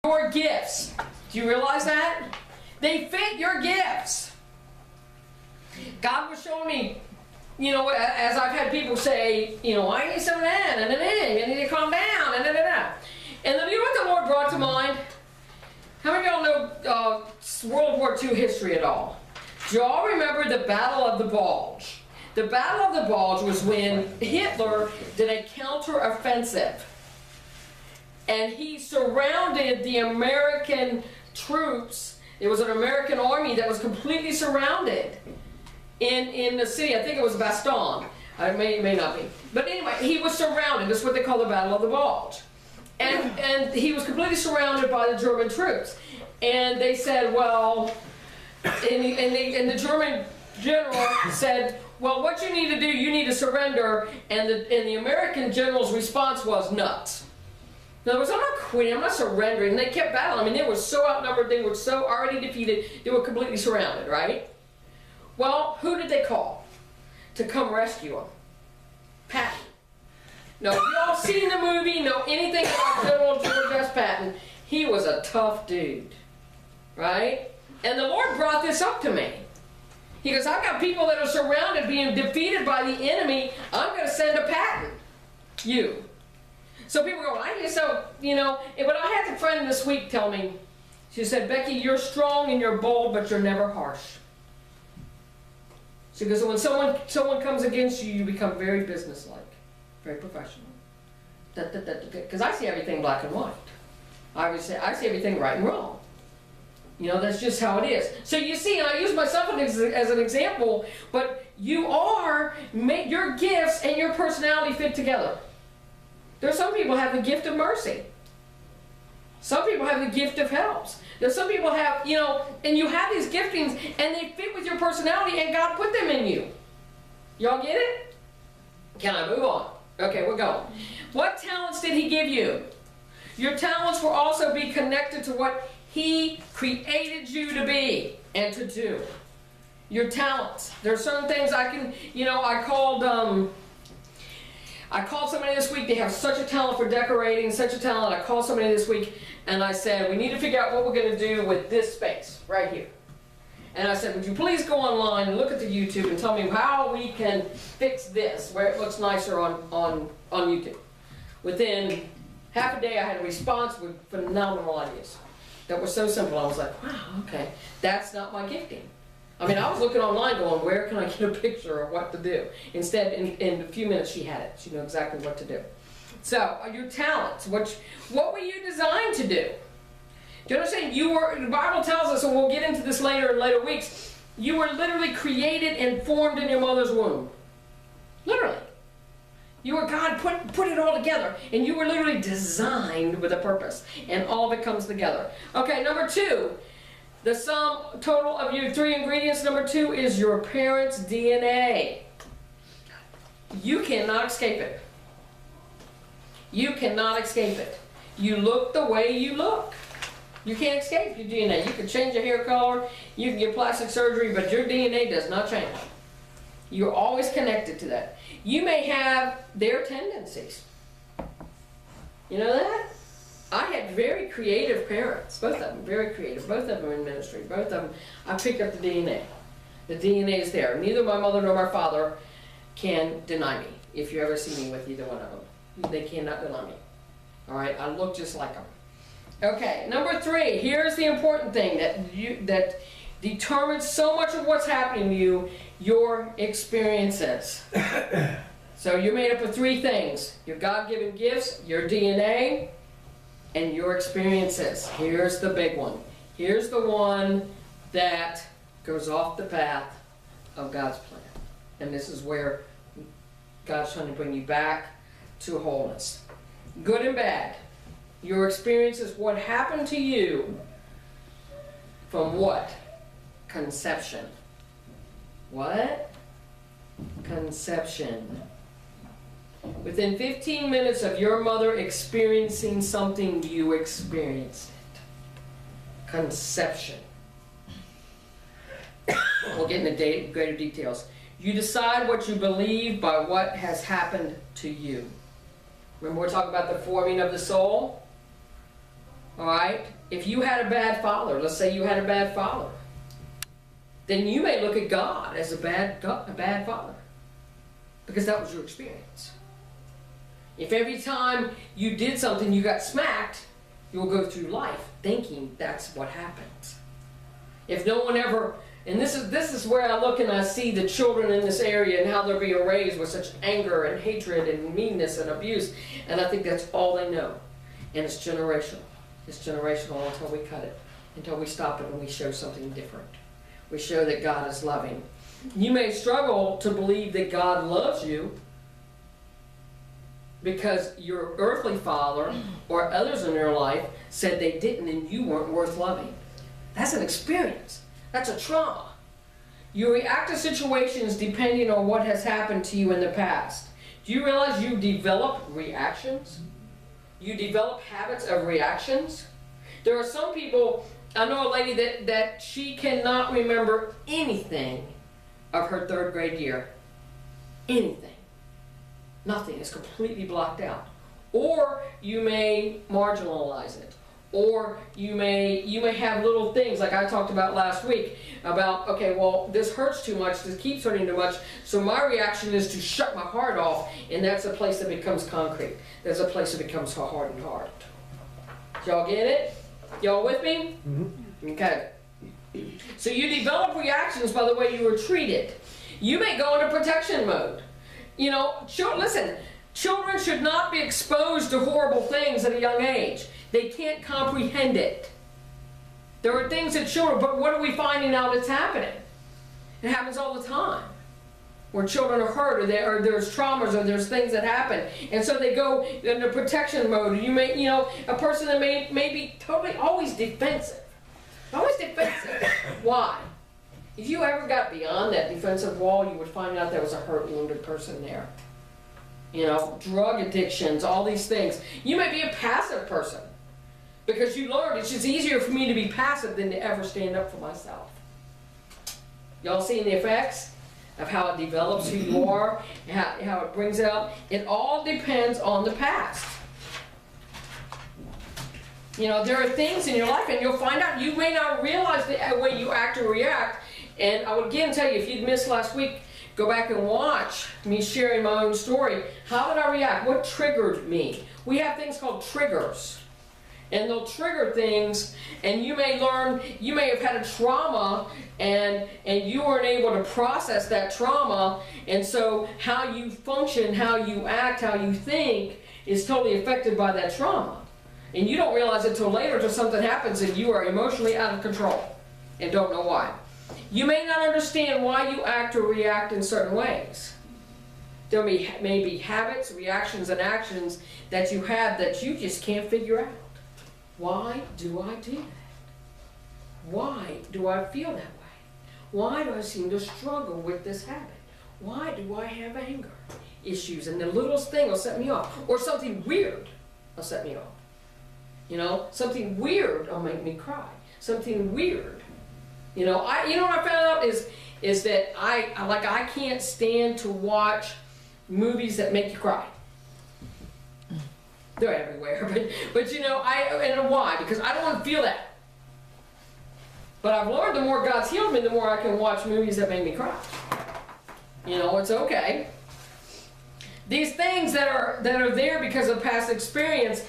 your gifts. Do you realize that? They fit your gifts. God was showing me, you know, as I've had people say, you know, I need some of that, and then you need to calm down, and then. And then, you know what the Lord brought to mind? How many of y'all know World War II history at all? Do y'all remember the Battle of the Bulge? The Battle of the Bulge was when Hitler did a counter-offensive. And he surrounded the American troops. It was an American army that was completely surrounded in the city. I think it was Bachtel. It may not be. But anyway, he was surrounded. That's what they call the Battle of the Bulge. And he was completely surrounded by the German troops. And they said, well, and the German general said, well, what you need to do, you need to surrender. And the American general's response was nuts. In other words, I'm not quitting, I'm not surrendering. And they kept battling. I mean, they were so outnumbered, they were so already defeated, they were completely surrounded, right? Well, who did they call to come rescue them? Patton. Now, if you all seen the movie, know anything about General George S. Patton, he was a tough dude, right? And the Lord brought this up to me. He goes, I've got people that are surrounded, being defeated by the enemy. I'm going to send a Patton. You. So people go, you know, but I had a friend this week tell me, she said, Becky, you're strong and you're bold, but you're never harsh. She goes, when someone comes against you, you become very businesslike, very professional. Because I see everything black and white. I see everything right and wrong. You know, that's just how it is. So you see, and I use myself as an example, but your gifts and your personality fit together. There's some people have the gift of mercy. Some people have the gift of helps. There's some people have, you know, and you have these giftings and they fit with your personality and God put them in you. Y'all get it? Can I move on? Okay, we're going. What talents did He give you? Your talents will also be connected to what He created you to be and to do. Your talents. There are certain things I can, you know, I called somebody this week, they have such a talent for decorating, such a talent. I called somebody this week and I said, we need to figure out what we're going to do with this space right here. And I said, would you please go online and look at the YouTube and tell me how we can fix this where it looks nicer on YouTube. Within half a day I had a response with phenomenal ideas that were so simple. I was like, wow, okay, that's not my gifting. I mean, I was looking online going, where can I get a picture of what to do? Instead, in a few minutes, she had it. She knew exactly what to do. So, your talents, what were you designed to do? Do you understand? The Bible tells us, and we'll get into this later in later weeks, you were literally created and formed in your mother's womb. Literally. God put it all together, and you were literally designed with a purpose, and all of it comes together. Okay, number 2. The sum total of your 3 ingredients, number 2, is your parents' DNA. You cannot escape it. You cannot escape it. You look the way you look. You can't escape your DNA. You can change your hair color, you can get plastic surgery, but your DNA does not change. You're always connected to that. You may have their tendencies. You know that? I had very creative parents, both of them, very creative. Both of them in ministry, both of them. I picked up the DNA. The DNA is there. Neither my mother nor my father can deny me. If you ever see me with either one of them, they cannot deny me. All right, I look just like them. Okay, number 3. Here's the important thing that determines so much of what's happening to you: your experiences. So you're made up of 3 things: your God-given gifts, your DNA, and your experiences. Here's the big one. Here's the one that goes off the path of God's plan. And this is where God's trying to bring you back to wholeness. Good and bad. Your experience is what happened to you from what? Conception. What? Conception. Within 15 minutes of your mother experiencing something, you experienced it. Conception. We'll get into greater details. You decide what you believe by what has happened to you. Remember we're talking about the forming of the soul? all right, if you had a bad father, let's say you had a bad father, then you may look at God as a bad father, because that was your experience. If every time you did something you got smacked, you'll go through life thinking that's what happens. If no one ever, and this is where I look and I see the children in this area and how they're being raised with such anger and hatred and meanness and abuse, and I think that's all they know. And it's generational. It's generational until we cut it, until we stop it and we show something different. We show that God is loving. You may struggle to believe that God loves you because your earthly father or others in your life said they didn't and you weren't worth loving. That's an experience. That's a trauma. You react to situations depending on what has happened to you in the past. Do you realize you develop reactions? You develop habits of reactions? There are some people, I know a lady that she cannot remember anything of her 3rd grade year. Anything. Nothing is completely blocked out. Or you may marginalize it. Or you may have little things like I talked about last week about, okay, well, this hurts too much, this keeps hurting too much, so my reaction is to shut my heart off, and that's a place that becomes concrete. That's a place that becomes a hardened heart. Y'all get it? Y'all with me? Mm-hmm. Okay. So you develop reactions by the way you were treated. You may go into protection mode. You know, listen, children should not be exposed to horrible things at a young age. They can't comprehend it. There are things that children, but what are we finding out that's happening? It happens all the time. Where children are hurt, or there's traumas, or there's things that happen. And so they go into protection mode. You may, you know, a person that may be totally always defensive. Always defensive. Why? If you ever got beyond that defensive wall, you would find out there was a hurt, wounded person there. You know, drug addictions, all these things. You may be a passive person. Because you learned it's just easier for me to be passive than to ever stand up for myself. Y'all seeing the effects of how it develops who you are, how it brings out? It all depends on the past. You know, there are things in your life, and you'll find out you may not realize the way you act or react. And I would again tell you, if you'd missed last week, go back and watch me sharing my own story. How did I react? What triggered me? We have things called triggers. And they'll trigger things, and you may learn, you may have had a trauma, and you weren't able to process that trauma, and so how you function, how you act, how you think is totally affected by that trauma. And you don't realize it till later, till something happens and you are emotionally out of control and don't know why. You may not understand why you act or react in certain ways. There may be habits, reactions, and actions that you have that you just can't figure out. Why do I do that? Why do I feel that way? Why do I seem to struggle with this habit? Why do I have anger issues? And the littlest thing will set me off. Or something weird will set me off. You know, something weird will make me cry. Something weird. You know, what I found out is that I can't stand to watch movies that make you cry. They're everywhere, but you know, and why? Because I don't want to feel that. But I've learned the more God's healed me, the more I can watch movies that make me cry. You know, it's okay. These things that are there because of past experience,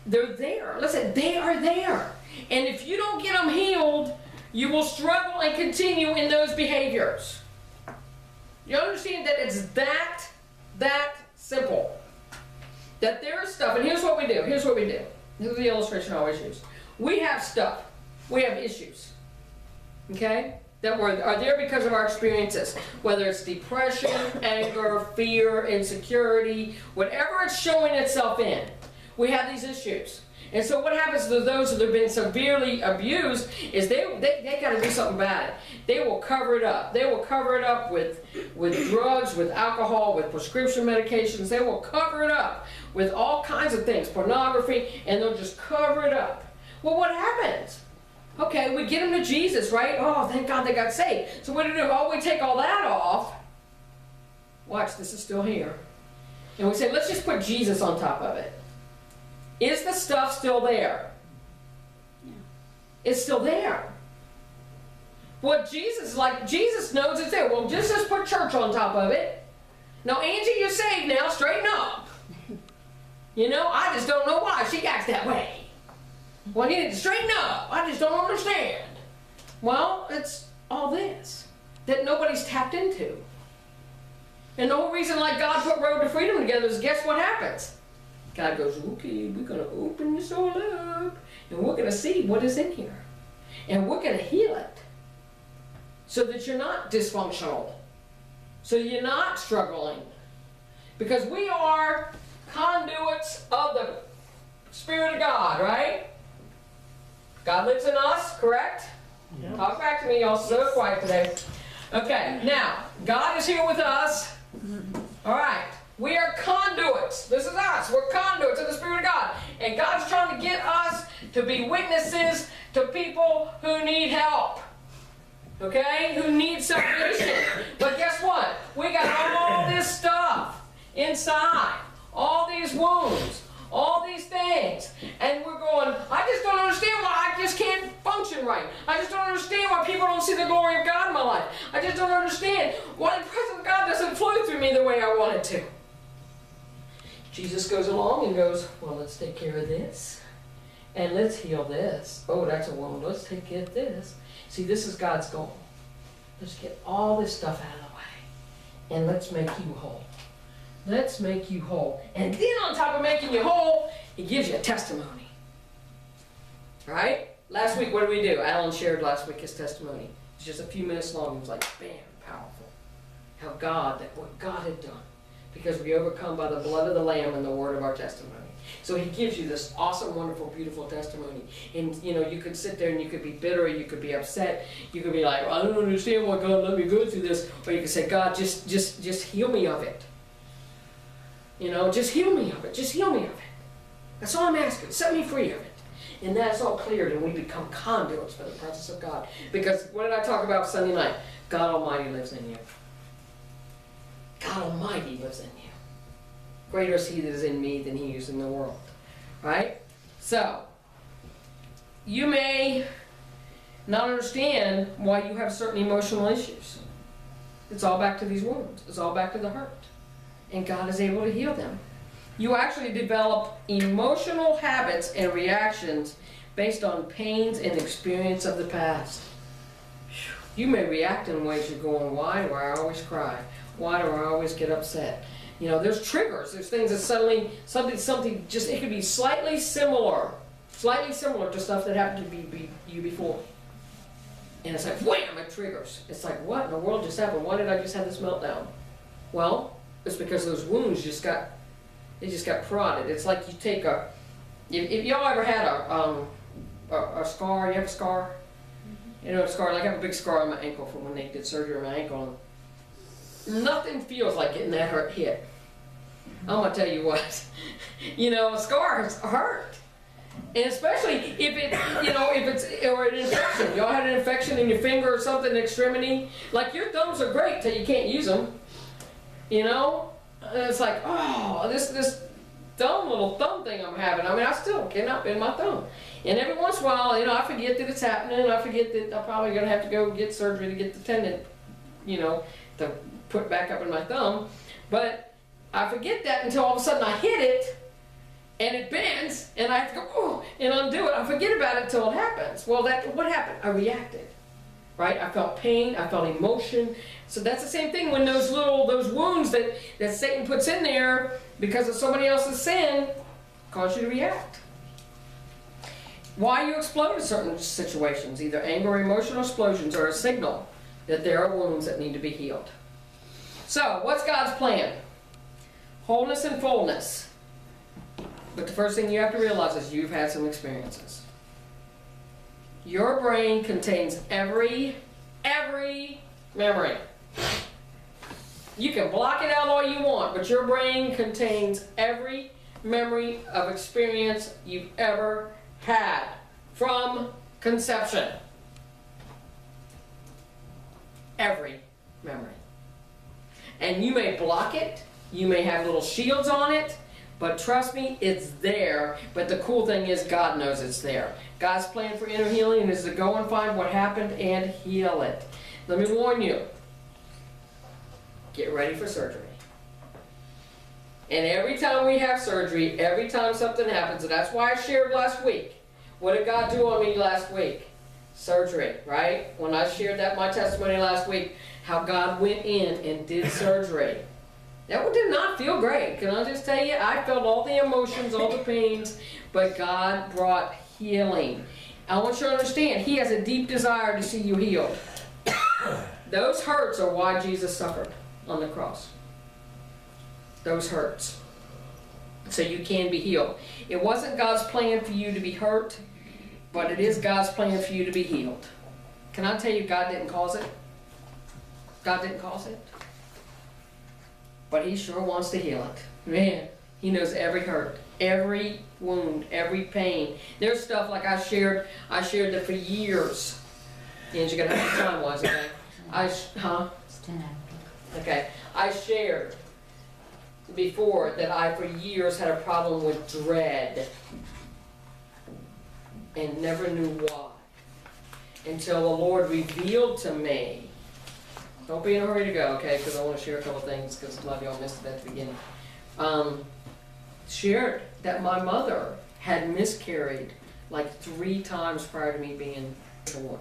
they're there. Listen, they are there. And if you don't get them healed, you will struggle and continue in those behaviors. You understand that it's that simple. That there is stuff, and here's what we do. Here's the illustration I always use. We have stuff. We have issues. Okay? That are there because of our experiences. Whether it's depression, anger, fear, insecurity, whatever it's showing itself in. We have these issues. And so what happens to those that have been severely abused is they got to do something about it. They will cover it up. They will cover it up with drugs, with alcohol, with prescription medications. They will cover it up with all kinds of things, pornography, and they'll just cover it up. Well, what happens? Okay, we get them to Jesus, right? Oh, thank God they got saved. So what do we do? Oh, we take all that off. Watch, this is still here. And we say, let's just put Jesus on top of it. Is the stuff still there? It's still there. What Jesus, like, Jesus knows it's there. Well, just put church on top of it. Now, Angie, you're saved now. Straighten up. You know, I just don't know why she acts that way. Well, you need to straighten up. I just don't understand. Well, it's all this that nobody's tapped into. And the whole reason, like, God put Road to Freedom together is, guess what happens? God goes, okay, we're going to open this all up, and we're going to see what is in here. And we're going to heal it so that you're not dysfunctional, so you're not struggling. Because we are conduits of the Spirit of God, right? God lives in us, correct? Yeah. Talk back to me, y'all. So quiet today. Okay, now, God is here with us. All right. We are conduits. This is us. We're conduits of the Spirit of God. And God's trying to get us to be witnesses to people who need help. Okay? Who need salvation. But guess what? We got all this stuff inside. All these wounds. All these things. And we're going, I just don't understand why I just can't function right. I just don't understand why people don't see the glory of God in my life. I just don't understand why the presence of God doesn't flow through me the way I want it to. Jesus goes along and goes, well, let's take care of this. And let's heal this. Oh, that's a wound. Let's take care of this. See, this is God's goal. Let's get all this stuff out of the way. And let's make you whole. Let's make you whole. And then on top of making you whole, He gives you a testimony. Right? Last week, what did we do? Alan shared last week his testimony. It's just a few minutes long. It was like, bam, powerful. How what God had done. Because we overcome by the blood of the Lamb and the word of our testimony. So He gives you this awesome, wonderful, beautiful testimony. And, you know, you could sit there and you could be bitter, or you could be upset. You could be like, well, I don't understand why God let me go through this. Or you could say, God, just heal me of it. You know, just heal me of it. Just heal me of it. That's all I'm asking. Set me free of it. And that's all cleared, and we become conduits for the presence of God. Because what did I talk about Sunday night? God Almighty lives in you. God Almighty lives in you. Greater is He that is in me than He is in the world. Right? So, you may not understand why you have certain emotional issues. It's all back to these wounds. It's all back to the hurt. And God is able to heal them. You actually develop emotional habits and reactions based on pains and experience of the past. You may react in ways you're going, why do I always cry? Why do I always get upset? You know, there's triggers. There's things that suddenly, something just, it could be slightly similar to stuff that happened to you before. And it's like, wham, it triggers. It's like, what in the world just happened? Why did I just have this meltdown? Well, it's because those wounds just got prodded. It's like you take if y'all ever had a scar, you have a scar? You know, a scar, like I have a big scar on my ankle from when they did surgery on my ankle. Nothing feels like getting that hit. I'm gonna tell you what, you know, scars hurt. And especially if or an infection. Y'all had an infection in your finger or something, an extremity. Like your thumbs are great till you can't use them. You know? And it's like, oh, this little thumb thing I'm having. I mean, I still cannot bend my thumb. And every once in a while, you know, I forget that it's happening. I forget that I'm probably going to have to go get surgery to get the tendon, you know, to put back up in my thumb. But I forget that until all of a sudden I hit it, and it bends, and I have to go, oh, and undo it. I forget about it until it happens. Well, what happened? I reacted. Right? I felt pain, I felt emotion. So that's the same thing when those wounds that Satan puts in there because of somebody else's sin cause you to react. Why you explode in certain situations, either anger or emotional explosions, are a signal that there are wounds that need to be healed. So, what's God's plan? Wholeness and fullness. But the first thing you have to realize is you've had some experiences. Your brain contains every memory. You can block it out all you want, but your brain contains every memory of experience you've ever had from conception. Every memory. And you may block it, you may have little shields on it, But trust me, it's there. But the cool thing is God knows it's there. God's plan for inner healing is to go and find what happened and heal it. Let me warn you. Get ready for surgery. And every time we have surgery, every time something happens, and that's why I shared last week. What did God do on me last week? Surgery, right? When I shared that, my testimony last week, how God went in and did surgery. That did not feel great. Can I just tell you? I felt all the emotions, all the pains, but God brought healing. I want you to understand, He has a deep desire to see you healed. Those hurts are why Jesus suffered on the cross. Those hurts. So you can be healed. It wasn't God's plan for you to be hurt, but it is God's plan for you to be healed. Can I tell you, God didn't cause it? God didn't cause it. But He sure wants to heal it. Man, He knows every hurt, every wound, every pain. There's stuff like I shared that for years. And you're going to have to time-wise, okay? It's 10 after. Okay. I shared before that I for years had a problem with dread and never knew why until the Lord revealed to me. Don't be in a hurry to go, okay, because I want to share a couple things because a lot of y'all missed it at the beginning. Shared that my mother had miscarried like 3 times prior to me being born.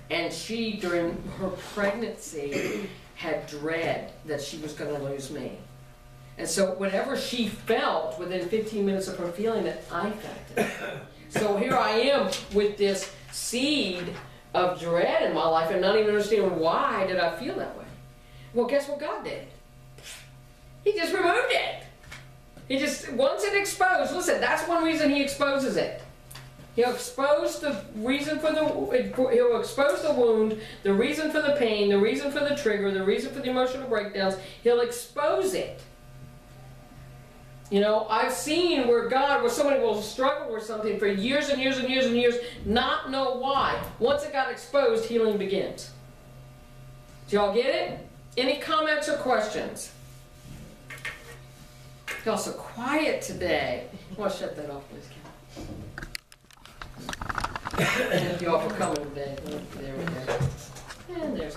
And she, during her pregnancy, had dread that she was going to lose me. And so whatever she felt, within 15 minutes of her feeling it, I felt it. So here I am with this seed of dread in my life and not even understanding why did I feel that way. Well, guess what God did? He just removed it. He just, once it exposed, listen, that's one reason He exposes it. He'll expose the reason for he'll expose the wound, the reason for the pain, the reason for the trigger, the reason for the emotional breakdowns. He'll expose it. You know, I've seen where somebody will struggle with something for years and years and years and years, not know why. Once it got exposed, healing begins. Do y'all get it? Any comments or questions? Y'all so quiet today. I want to shut that off, please, Thank you all for coming today. There we go. And there's